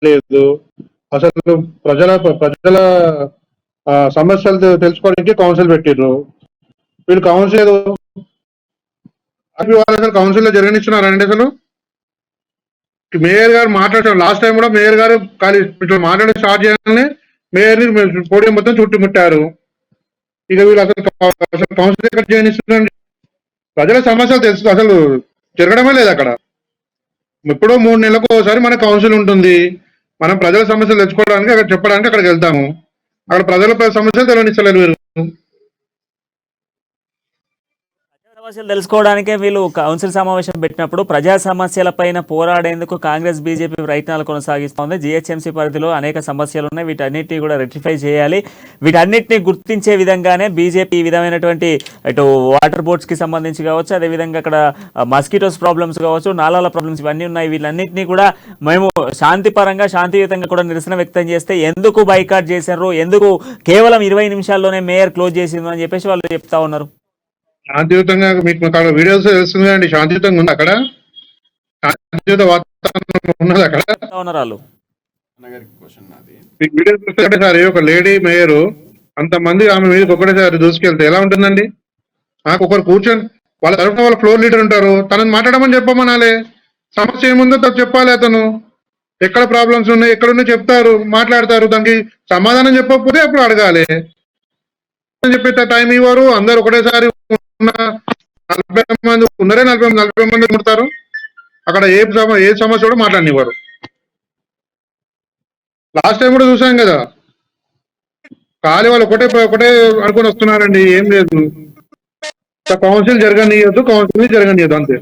లేదు. అసలు ప్రజల ప్రజల సమస్యలు తెలుసుకోవడానికి కౌన్సిల్ పెట్టిర్రు. వీళ్ళు కౌన్సిల్ అసలు కౌన్సిల్ లో జరగనిస్తున్నారండి అసలు. మేయర్ గారు మాట్లాడారు లాస్ట్ టైం కూడా. మేయర్ గారు మాట్లాడే స్టార్ట్ చేయాలని మేయర్ ని పోడియం మొత్తం చుట్టుముట్టారు. ఇక వీళ్ళు అసలు కౌన్సిల్ ఎక్కడ చేయనిస్తున్నారండి. ప్రజల సమస్యలు తెలుసు అసలు జరగడమే లేదు అక్కడ. ఎప్పుడో 3 నెలలకు ఒకసారి మన కౌన్సిల్ ఉంటుంది. మనం ప్రజల సమస్యలు తెచ్చుకోవడానికి అక్కడ చెప్పడానికి అక్కడికి వెళ్తాము. అక్కడ ప్రజల సమస్యలు తెలియనిస్తలేరు మీరు. సమస్యలు తెలుసుకోవడానికే వీళ్ళు కౌన్సిల్ సమావేశం పెట్టినప్పుడు ప్రజా సమస్యలపైన పోరాడేందుకు కాంగ్రెస్ బీజేపీ ప్రయత్నాలు కొనసాగిస్తోంది. జీహెచ్ఎంసీ పరిధిలో అనేక సమస్యలు ఉన్నాయి. వీటన్నిటిని కూడా రెక్టిఫై చేయాలి. వీటన్నిటిని గుర్తించే విధంగానే బీజేపీ ఈ విధమైనటువంటి ఇటు వాటర్ బోర్డ్స్కి సంబంధించి కావచ్చు, అదేవిధంగా అక్కడ మస్కిటోస్ ప్రాబ్లమ్స్ కావచ్చు, నాలాల ప్రాబ్లమ్స్ ఇవన్నీ ఉన్నాయి. వీళ్ళన్నింటినీ కూడా మేము శాంతియుతంగా కూడా నిరసన వ్యక్తం చేస్తే ఎందుకు బైకాట్ చేశారు, ఎందుకు కేవలం 20 నిమిషాల్లోనే మేయర్ క్లోజ్ చేసింది అని చెప్పేసి వాళ్ళు చెప్తా ఉన్నారు. శాంతియుతంగా మీకు అక్కడ వీడియోస్ తెలుస్తుంది అండి. శాంతియుతంగా ఉంది అక్కడ. శాంతియుత వాతావరణం ఉన్నది అక్కడ. మీకు వీడియోస్ సార్ ఒక లేడీ మేయర్ అంతమంది ఆమె మీద ఒకటేసారి దూసుకెళ్తే ఎలా ఉంటుందండి. నాకు ఒకరు కూర్చొని వాళ్ళ తరఫున వాళ్ళ ఫ్లోర్ లీడర్ ఉంటారు, తనని మాట్లాడమని చెప్పమనాలి. సమస్య ఏముందో చెప్పాలి. అతను ఎక్కడ ప్రాబ్లమ్స్ ఉన్నాయి ఎక్కడున్నా చెప్తారు, మాట్లాడతారు. దానికి సమాధానం చెప్పకపోతే అప్పుడు అడగాలి. చెప్పే టైం ఇవ్వరు. అందరు ఒకటేసారి 40 మంది ఉన్నారే, 40 మంది ముడతారు. అక్కడ ఏ సమస్య కూడా మాట్లాడనివ్వరు. లాస్ట్ టైం కూడా చూసాం కదా. ఖాళీ వాళ్ళు ఒకటే అనుకుని వస్తున్నారండి. ఏం లేదు. కౌన్సిల్ జరగనీయద్దు అంతే.